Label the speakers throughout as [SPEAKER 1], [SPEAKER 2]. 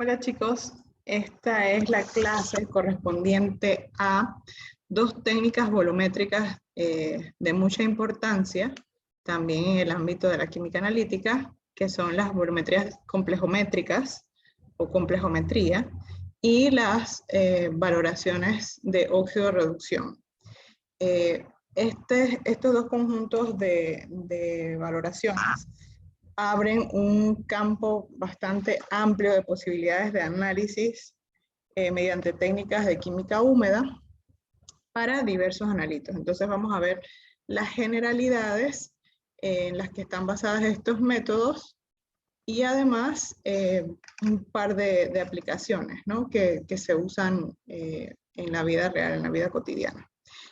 [SPEAKER 1] Hola chicos, esta es la clase correspondiente a dos técnicas volumétricas de mucha importancia, también en el ámbito de la química analítica, que son las volumetrías complejométricas o complejometría y las valoraciones de óxido-reducción. Estos dos conjuntos de valoraciones abren un campo bastante amplio de posibilidades de análisis mediante técnicas de química húmeda para diversos analitos. Entonces vamos a ver las generalidades en las que están basadas estos métodos y además un par de aplicaciones, ¿no? que se usan en la vida real, en la vida cotidiana.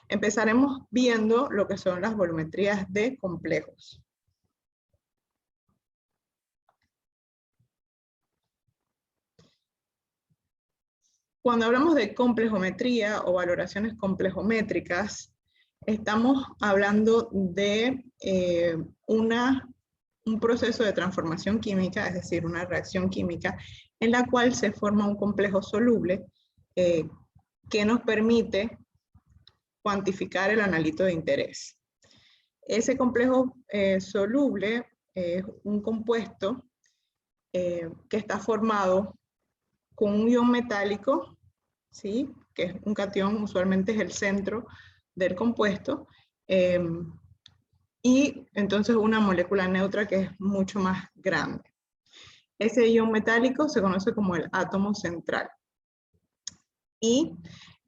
[SPEAKER 1] Empezaremos viendo lo que son las volumetrías de complejos. Cuando hablamos de complejometría o valoraciones complejométricas, estamos hablando de un proceso de transformación química, es decir, una reacción química en la cual se forma un complejo soluble que nos permite cuantificar el analito de interés. Ese complejo soluble es un compuesto que está formado con un ion metálico, ¿sí? Que es un catión, usualmente es el centro del compuesto, y entonces una molécula neutra que es mucho más grande. Ese ion metálico se conoce como el átomo central. Y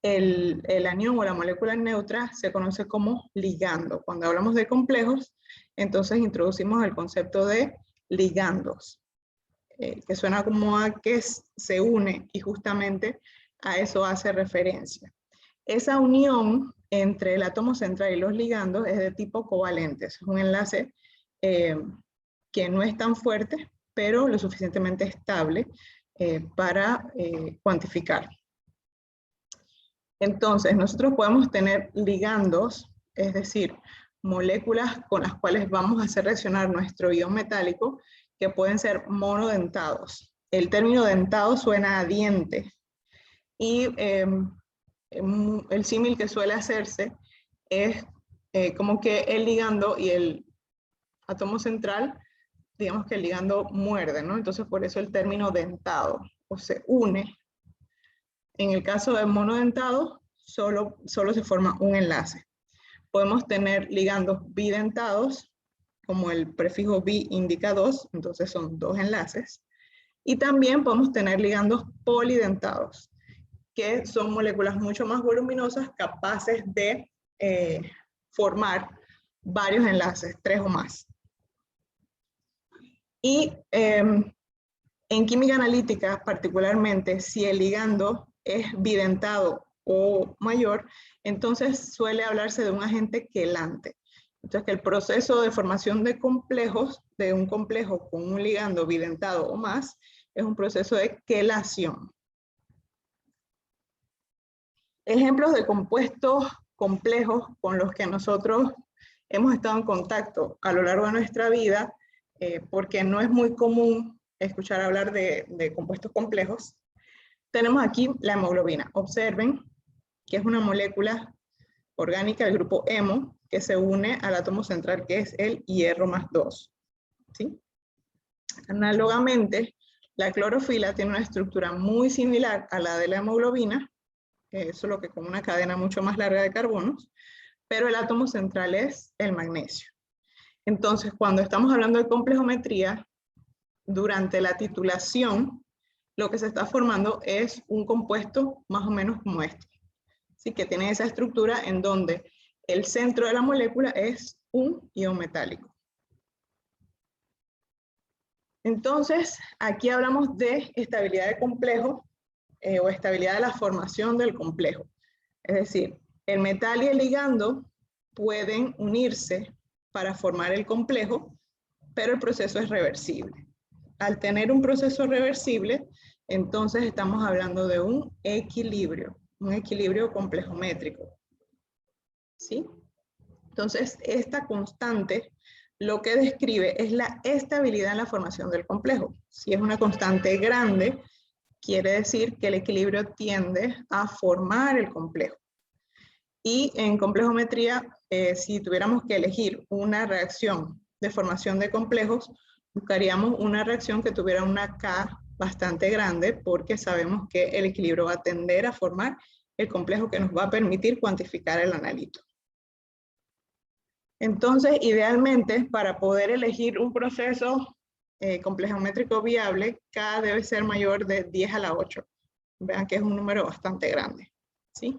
[SPEAKER 1] el anión o la molécula neutra se conoce como ligando. Cuando hablamos de complejos, entonces introducimos el concepto de ligandos. Que suena como a que se une y justamente a eso hace referencia. Esa unión entre el átomo central y los ligandos es de tipo covalente, es un enlace que no es tan fuerte, pero lo suficientemente estable para cuantificar. Entonces, nosotros podemos tener ligandos, es decir, moléculas con las cuales vamos a hacer reaccionar nuestro ion metálico, que pueden ser monodentados. El término dentado suena a diente. Y el símil que suele hacerse es como que el ligando y el átomo central, digamos que el ligando muerde, ¿no? Entonces por eso el término dentado, o se une. En el caso de monodentado, solo se forma un enlace. Podemos tener ligandos bidentados, como el prefijo bi indica dos, entonces son dos enlaces. Y también podemos tener ligandos polidentados, que son moléculas mucho más voluminosas, capaces de formar varios enlaces, 3 o más. Y en química analítica, particularmente, si el ligando es bidentado o mayor, entonces suele hablarse de un agente quelante. Entonces, que el proceso de formación de complejos, de un complejo con un ligando bidentado o más, es un proceso de quelación. Ejemplos de compuestos complejos con los que nosotros hemos estado en contacto a lo largo de nuestra vida, porque no es muy común escuchar hablar de compuestos complejos. Tenemos aquí la hemoglobina. Observen que es una molécula orgánica del grupo hemo, que se une al átomo central, que es el hierro más 2. ¿Sí? Análogamente, la clorofila tiene una estructura muy similar a la de la hemoglobina, solo que con una cadena mucho más larga de carbonos, pero el átomo central es el magnesio. Entonces, cuando estamos hablando de complejometría, durante la titulación, lo que se está formando es un compuesto más o menos como este. ¿Sí? Que tiene esa estructura en donde el centro de la molécula es un ion metálico. Entonces, aquí hablamos de estabilidad de complejo o estabilidad de la formación del complejo. Es decir, el metal y el ligando pueden unirse para formar el complejo, pero el proceso es reversible. Al tener un proceso reversible, entonces estamos hablando de un equilibrio complejométrico. ¿Sí? Entonces, esta constante lo que describe es la estabilidad en la formación del complejo. Si es una constante grande, quiere decir que el equilibrio tiende a formar el complejo. Y en complejometría, si tuviéramos que elegir una reacción de formación de complejos, buscaríamos una reacción que tuviera una K bastante grande, porque sabemos que el equilibrio va a tender a formar el complejo que nos va a permitir cuantificar el analito. Entonces, idealmente, para poder elegir un proceso complejométrico viable, K debe ser mayor de 10 a la 8. Vean que es un número bastante grande, ¿sí?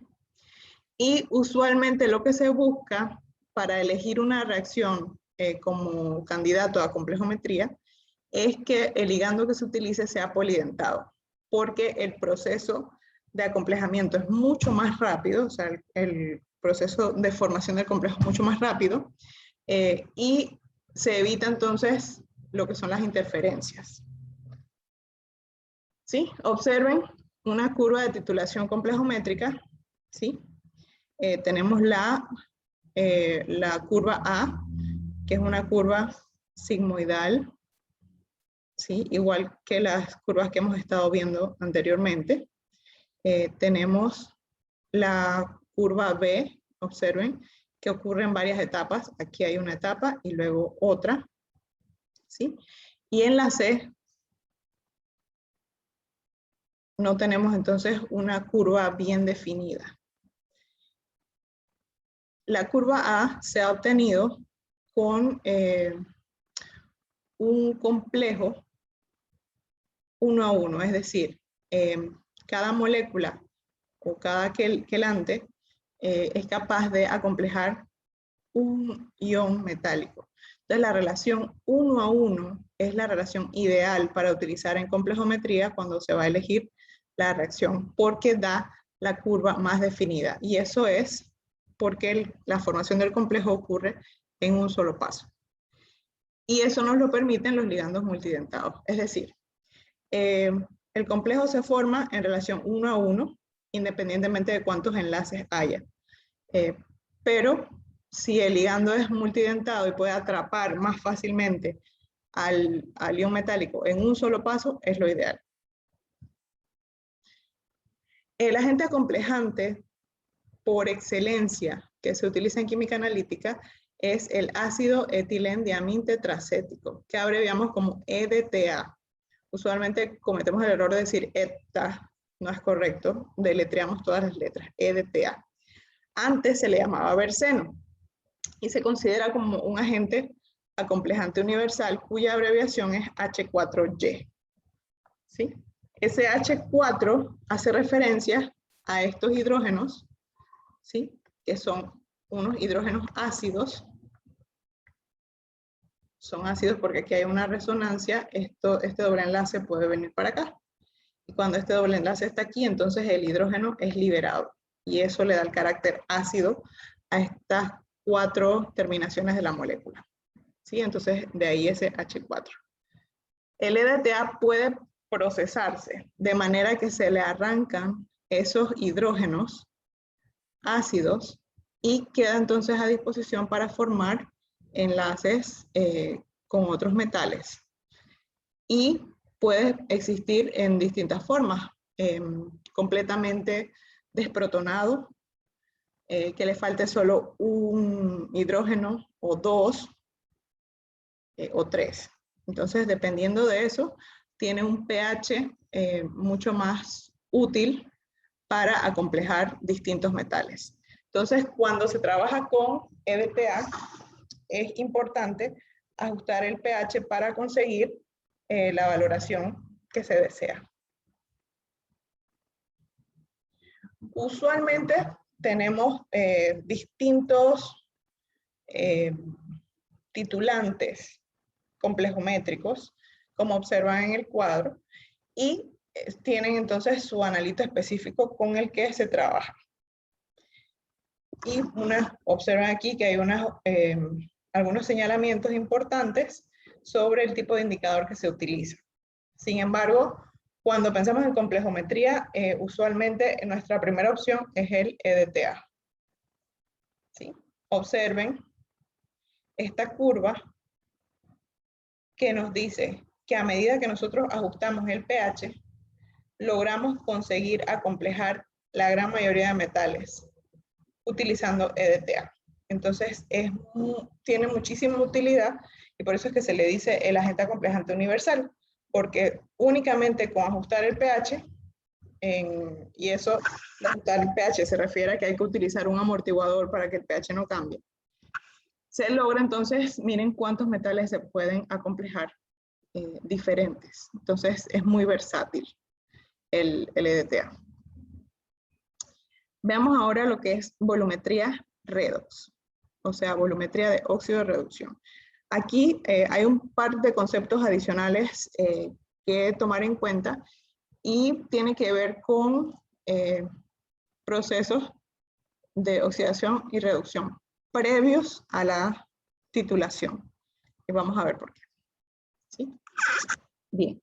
[SPEAKER 1] Y usualmente lo que se busca para elegir una reacción como candidato a complejometría es que el ligando que se utilice sea polidentado, porque el proceso de acomplejamiento es mucho más rápido, o sea, el proceso de formación del complejo es mucho más rápido, y se evita entonces lo que son las interferencias. ¿Sí? Observen una curva de titulación complejométrica, ¿sí? Tenemos la curva A, que es una curva sigmoidal, ¿sí? Igual que las curvas que hemos estado viendo anteriormente. Tenemos la curva B, observen, que ocurre en varias etapas. Aquí hay una etapa y luego otra, ¿sí? Y en la C no tenemos entonces una curva bien definida. La curva A se ha obtenido con un complejo 1 a 1, es decir, cada molécula o cada quelante es capaz de acomplejar un ion metálico. Entonces la relación 1 a 1 es la relación ideal para utilizar en complejometría cuando se va a elegir la reacción, porque da la curva más definida. Y eso es porque la formación del complejo ocurre en un solo paso. Y eso nos lo permiten los ligandos multidentados. Es decir, el complejo se forma en relación 1 a 1, independientemente de cuántos enlaces haya. Pero si el ligando es multidentado y puede atrapar más fácilmente al ion metálico en un solo paso, es lo ideal. El agente acomplejante por excelencia que se utiliza en química analítica es el ácido etilendiamine-tetracético, que abreviamos como EDTA. Usualmente cometemos el error de decir ETA, no es correcto, deletreamos todas las letras, EDTA. Antes se le llamaba berseno y se considera como un agente acomplejante universal cuya abreviación es H4Y. ¿Sí? Ese H4 hace referencia a estos hidrógenos, ¿sí? Que son unos hidrógenos ácidos. Son ácidos porque aquí hay una resonancia, este doble enlace puede venir para acá. Y cuando este doble enlace está aquí, entonces el hidrógeno es liberado. Y eso le da el carácter ácido a estas 4 terminaciones de la molécula. ¿Sí? Entonces, de ahí ese H4. El EDTA puede procesarse de manera que se le arrancan esos hidrógenos ácidos y queda entonces a disposición para formar enlaces con otros metales. Y puede existir en distintas formas, completamente desprotonado, que le falte solo un hidrógeno o 2 o 3. Entonces, dependiendo de eso, tiene un pH mucho más útil para acomplejar distintos metales. Entonces, cuando se trabaja con EDTA, es importante ajustar el pH para conseguir la valoración que se desea. Usualmente tenemos distintos titulantes complejométricos, como observan en el cuadro, y tienen entonces su analito específico con el que se trabaja. Y observan aquí que hay algunos señalamientos importantes sobre el tipo de indicador que se utiliza. Sin embargo, cuando pensamos en complejometría, usualmente nuestra primera opción es el EDTA. ¿Sí? Observen esta curva que nos dice que a medida que nosotros ajustamos el pH, logramos conseguir acomplejar la gran mayoría de metales utilizando EDTA. Entonces, tiene muchísima utilidad y por eso es que se le dice el agente acomplejante universal, porque únicamente con ajustar el pH, y eso, ajustar el pH se refiere a que hay que utilizar un amortiguador para que el pH no cambie. Se logra entonces, miren cuántos metales se pueden acomplejar diferentes. Entonces, es muy versátil el EDTA. Veamos ahora lo que es volumetría redox, o sea, volumetría de óxido de reducción. Aquí hay un par de conceptos adicionales que tomar en cuenta y tiene que ver con procesos de oxidación y reducción previos a la titulación. Y vamos a ver por qué. ¿Sí? Bien.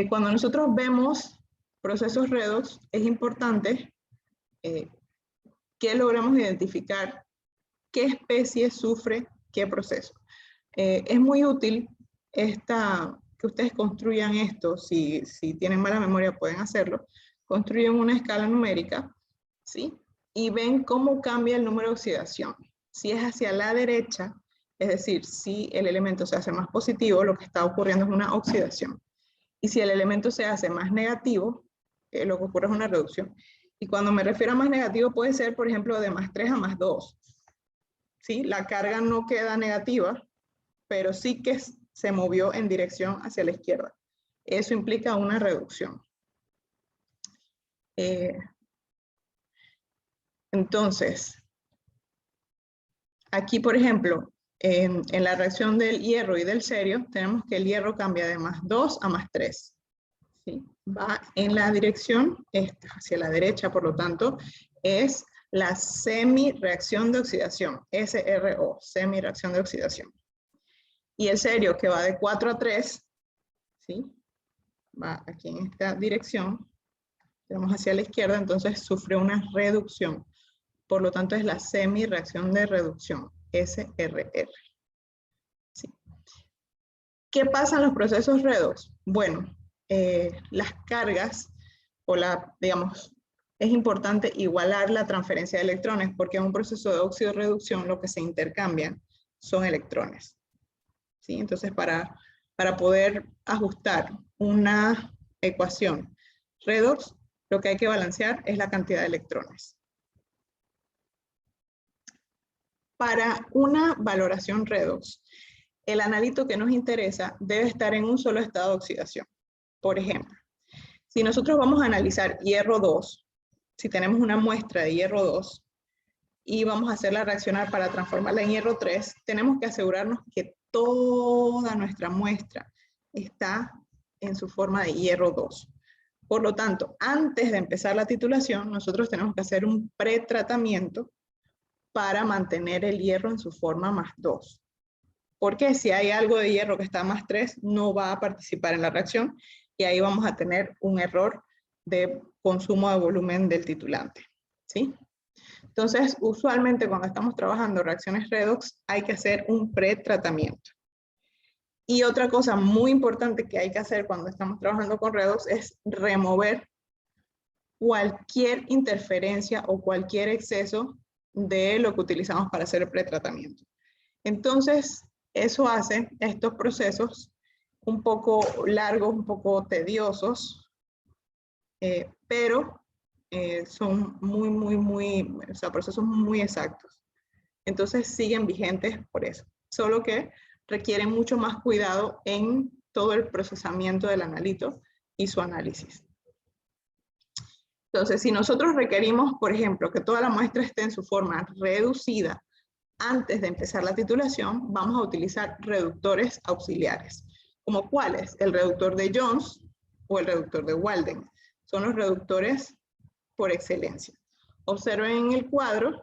[SPEAKER 1] Cuando nosotros vemos procesos redox, es importante que logramos identificar qué especie sufre qué proceso. Es muy útil que ustedes construyan esto, si tienen mala memoria pueden hacerlo, construyen una escala numérica, ¿sí? Y ven cómo cambia el número de oxidación. Si es hacia la derecha, es decir, si el elemento se hace más positivo, lo que está ocurriendo es una oxidación. Y si el elemento se hace más negativo, lo que ocurre es una reducción. Y cuando me refiero a más negativo puede ser, por ejemplo, de +3 a +2. ¿Sí? La carga no queda negativa, pero sí que se movió en dirección hacia la izquierda. Eso implica una reducción. Entonces, aquí, por ejemplo, en la reacción del hierro y del cerio, tenemos que el hierro cambia de +2 a +3. ¿Sí? Va en la dirección hacia la derecha, por lo tanto, es la semi-reacción de oxidación, SRO, semi-reacción de oxidación. Y el cerio, que va de 4 a 3, ¿sí? Va aquí en esta dirección, tenemos hacia la izquierda, entonces sufre una reducción. Por lo tanto, es la semi-reacción de reducción, SRR. ¿Sí? ¿Qué pasa en los procesos redox? Bueno, las cargas, digamos, es importante igualar la transferencia de electrones, porque en un proceso de óxido-reducción lo que se intercambian son electrones. ¿Sí? Entonces, para poder ajustar una ecuación redox, lo que hay que balancear es la cantidad de electrones. Para una valoración redox, el analito que nos interesa debe estar en un solo estado de oxidación. Por ejemplo, si nosotros vamos a analizar hierro 2, si tenemos una muestra de hierro 2 y vamos a hacerla reaccionar para transformarla en hierro 3, tenemos que asegurarnos que toda nuestra muestra está en su forma de hierro 2. Por lo tanto, antes de empezar la titulación, nosotros tenemos que hacer un pretratamiento para mantener el hierro en su forma +2. Porque si hay algo de hierro que está +3, no va a participar en la reacción y ahí vamos a tener un error de consumo de volumen del titulante. ¿Sí? Entonces, usualmente cuando estamos trabajando reacciones redox, hay que hacer un pretratamiento. Y otra cosa muy importante que hay que hacer cuando estamos trabajando con redox es remover cualquier interferencia o cualquier exceso de lo que utilizamos para hacer el pretratamiento. Entonces, eso hace estos procesos un poco largos, un poco tediosos, pero son o sea, procesos muy exactos. Entonces siguen vigentes por eso. Solo que requieren mucho más cuidado en todo el procesamiento del analito y su análisis. Entonces, si nosotros requerimos, por ejemplo, que toda la muestra esté en su forma reducida antes de empezar la titulación, vamos a utilizar reductores auxiliares. ¿Como cuáles? El reductor de Jones o el reductor de Walden. Son los reductores por excelencia. Observen en el cuadro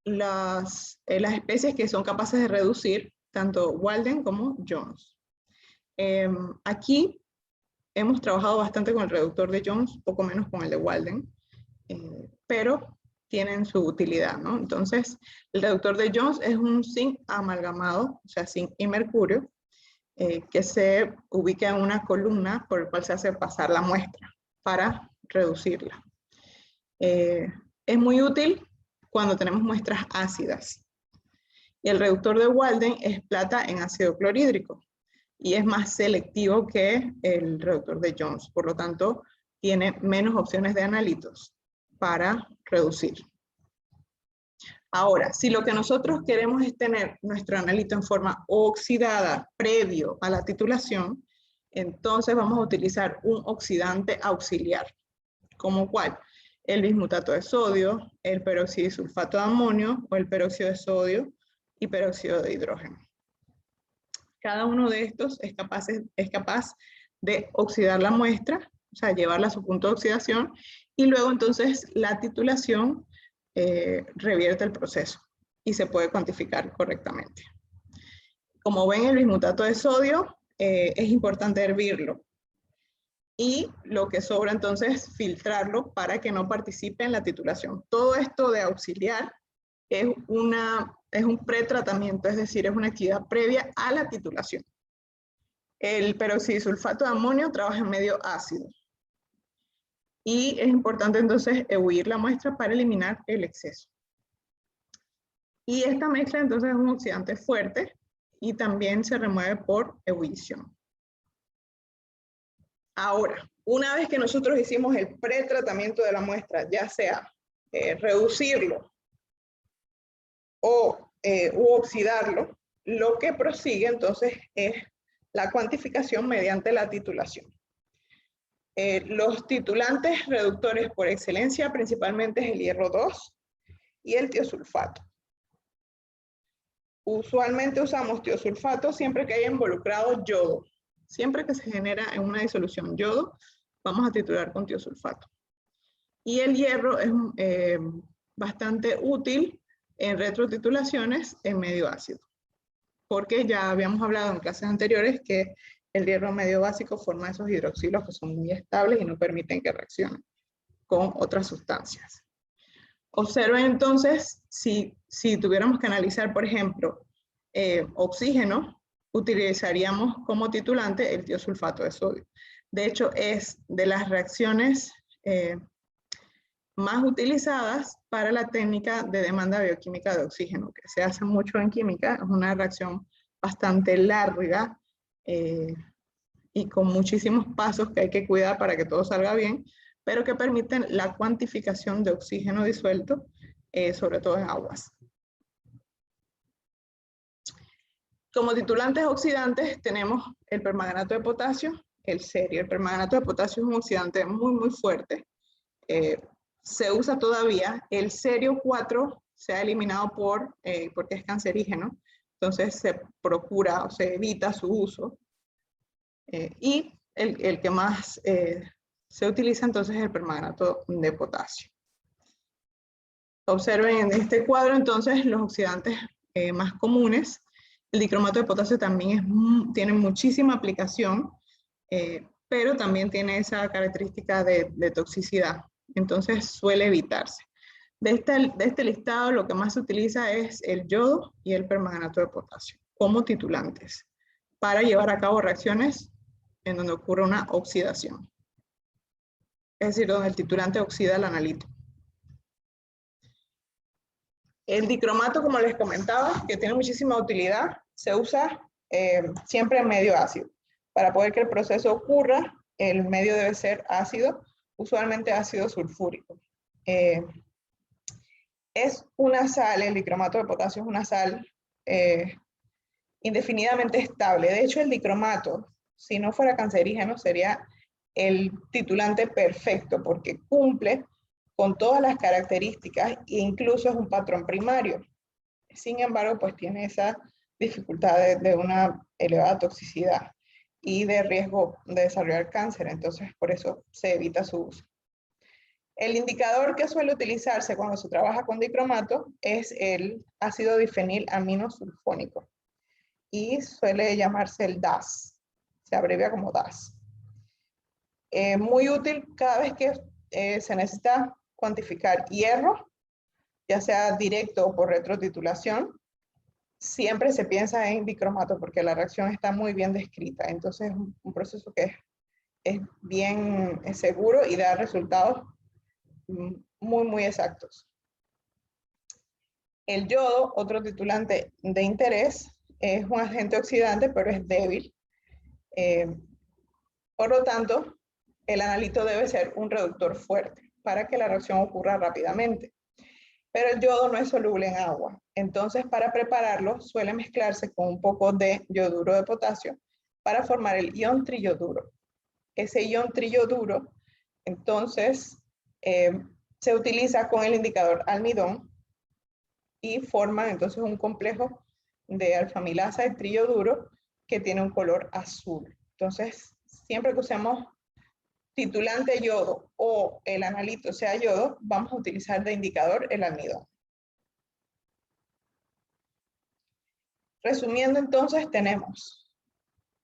[SPEAKER 1] las especies que son capaces de reducir tanto Walden como Jones. Aquí hemos trabajado bastante con el reductor de Jones, poco menos con el de Walden, pero tienen su utilidad, ¿no? Entonces, el reductor de Jones es un zinc amalgamado, o sea, zinc y mercurio, que se ubica en una columna por el cual se hace pasar la muestra para reducirla. Es muy útil cuando tenemos muestras ácidas. Y el reductor de Walden es plata en ácido clorhídrico y es más selectivo que el reductor de Jones. Por lo tanto, tiene menos opciones de analitos para reducir. Ahora, si lo que nosotros queremos es tener nuestro analito en forma oxidada previo a la titulación, entonces vamos a utilizar un oxidante auxiliar. ¿Como cuál? El bismutato de sodio, el peróxido y sulfato de amonio o el peróxido de sodio y peróxido de hidrógeno. Cada uno de estos es capaz de oxidar la muestra, o sea, llevarla a su punto de oxidación, y luego entonces la titulación revierte el proceso y se puede cuantificar correctamente. Como ven, el bismutato de sodio es importante hervirlo. Y lo que sobra entonces filtrarlo para que no participe en la titulación. Todo esto de auxiliar es un pretratamiento, es decir, es una actividad previa a la titulación. El peroxisulfato de amonio trabaja en medio ácido. Y es importante entonces ebulir la muestra para eliminar el exceso. Y esta mezcla entonces es un oxidante fuerte y también se remueve por ebullición. Ahora, una vez que nosotros hicimos el pretratamiento de la muestra, ya sea reducirlo u oxidarlo, lo que prosigue entonces es la cuantificación mediante la titulación. Los titulantes reductores por excelencia principalmente es el hierro 2 y el tiosulfato. Usualmente usamos tiosulfato siempre que haya involucrado yodo. Siempre que se genera en una disolución yodo, vamos a titular con tiosulfato. Y el hierro es bastante útil en retrotitulaciones en medio ácido, porque ya habíamos hablado en clases anteriores que el hierro medio básico forma esos hidroxilos que son muy estables y no permiten que reaccionen con otras sustancias. Observen entonces, si tuviéramos que analizar, por ejemplo, oxígeno, utilizaríamos como titulante el tiosulfato de sodio. De hecho, es de las reacciones más utilizadas para la técnica de demanda bioquímica de oxígeno, que se hace mucho en química. Es una reacción bastante larga y con muchísimos pasos que hay que cuidar para que todo salga bien, pero que permiten la cuantificación de oxígeno disuelto, sobre todo en aguas. Como titulantes oxidantes tenemos el permanganato de potasio, el serio. El permanganato de potasio es un oxidante muy fuerte. Se usa todavía. El serio 4 se ha eliminado porque es cancerígeno. Entonces se procura o se evita su uso. Y el que más se utiliza entonces es el permanganato de potasio. Observen en este cuadro entonces los oxidantes más comunes. El dicromato de potasio también tiene muchísima aplicación, pero también tiene esa característica de toxicidad. Entonces suele evitarse. De este listado lo que más se utiliza es el yodo y el permanganato de potasio como titulantes para llevar a cabo reacciones en donde ocurre una oxidación. Es decir, donde el titulante oxida el analito. El dicromato, como les comentaba, que tiene muchísima utilidad, se usa siempre en medio ácido. Para poder que el proceso ocurra, el medio debe ser ácido, usualmente ácido sulfúrico. Es una sal, el dicromato de potasio es una sal indefinidamente estable. De hecho, el dicromato, si no fuera cancerígeno, sería el titulante perfecto porque cumple con todas las características e incluso es un patrón primario. Sin embargo, pues tiene esa dificultad de una elevada toxicidad y de riesgo de desarrollar cáncer, entonces por eso se evita su uso. El indicador que suele utilizarse cuando se trabaja con dicromato es el ácido difenilaminosulfónico y suele llamarse el DAS, se abrevia como DAS. Muy útil cada vez que se necesita cuantificar hierro, ya sea directo o por retrotitulación. siempre se piensa en dicromato porque la reacción está muy bien descrita. Entonces es un proceso que es bien seguro y da resultados muy exactos. El yodo, otro titulante de interés, es un agente oxidante, pero es débil. Por lo tanto, el analito debe ser un reductor fuerte para que la reacción ocurra rápidamente. Pero el yodo no es soluble en agua. Entonces, para prepararlo, suele mezclarse con un poco de yoduro de potasio para formar el ion triyoduro. Ese ion triyoduro, entonces, se utiliza con el indicador almidón y forman entonces un complejo de alfamilasa y triyoduro que tiene un color azul. Entonces, siempre que usemos titulante yodo o el analito sea yodo, vamos a utilizar de indicador el almidón. Resumiendo entonces, tenemos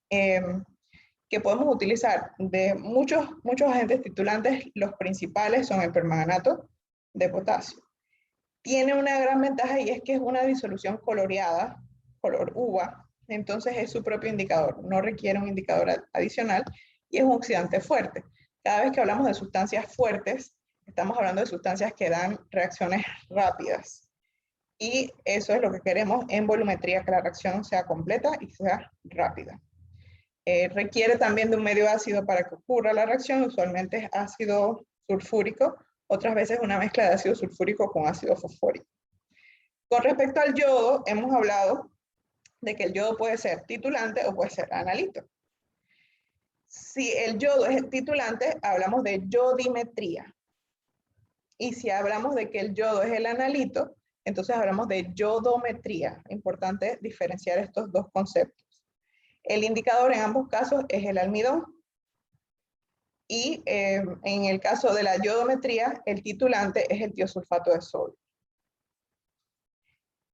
[SPEAKER 1] que podemos utilizar de muchos agentes titulantes. Los principales son el permanganato de potasio. Tiene una gran ventaja y es que es una disolución coloreada, color uva, entonces es su propio indicador, no requiere un indicador adicional y es un oxidante fuerte. Cada vez que hablamos de sustancias fuertes, estamos hablando de sustancias que dan reacciones rápidas. Y eso es lo que queremos en volumetría, que la reacción sea completa y sea rápida. Requiere también de un medio ácido para que ocurra la reacción, usualmente es ácido sulfúrico, otras veces una mezcla de ácido sulfúrico con ácido fosfórico. Con respecto al yodo, hemos hablado de que el yodo puede ser titulante o puede ser analito. Si el yodo es el titulante, hablamos de yodimetría. Y si hablamos de que el yodo es el analito, entonces hablamos de yodometría. Importante diferenciar estos dos conceptos. El indicador en ambos casos es el almidón. Y en el caso de la yodometría, el titulante es el tiosulfato de sodio.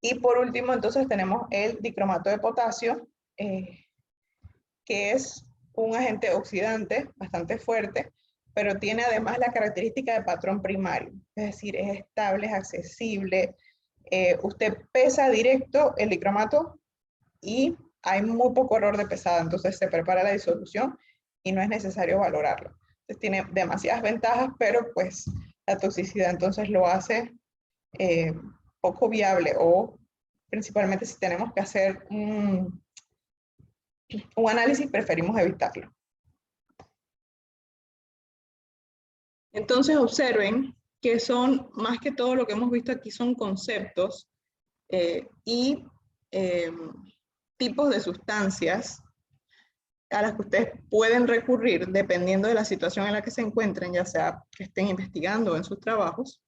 [SPEAKER 1] Y por último, entonces tenemos el dicromato de potasio, que es un agente oxidante bastante fuerte, pero tiene además la característica de patrón primario, es decir, es estable, es accesible. Usted pesa directo el dicromato y hay muy poco error de pesada, entonces se prepara la disolución y no es necesario valorarlo. Entonces tiene demasiadas ventajas, pero pues la toxicidad entonces lo hace poco viable, o principalmente si tenemos que hacer un análisis, preferimos evitarlo. Entonces observen que son, más que todo lo que hemos visto aquí, son conceptos y tipos de sustancias a las que ustedes pueden recurrir dependiendo de la situación en la que se encuentren, ya sea que estén investigando en sus trabajos,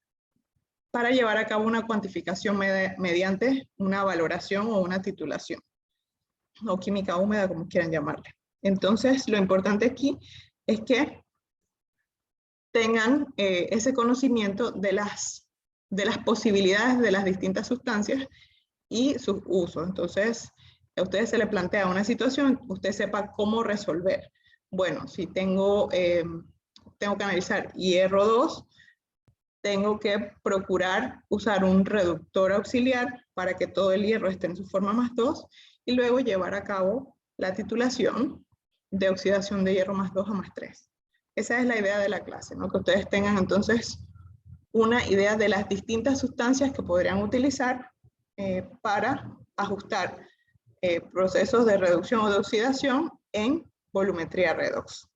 [SPEAKER 1] para llevar a cabo una cuantificación mediante una valoración o una titulación, o química húmeda, como quieran llamarle. Entonces, lo importante aquí es que tengan ese conocimiento de las posibilidades de las distintas sustancias y sus usos. Entonces, a ustedes se les plantea una situación, usted sepa cómo resolver. Bueno, si tengo que analizar hierro 2, tengo que procurar usar un reductor auxiliar para que todo el hierro esté en su forma más 2 y luego llevar a cabo la titulación de oxidación de hierro más 2 a más 3. Esa es la idea de la clase, ¿no? Que ustedes tengan entonces una idea de las distintas sustancias que podrían utilizar para ajustar procesos de reducción o de oxidación en volumetría redox.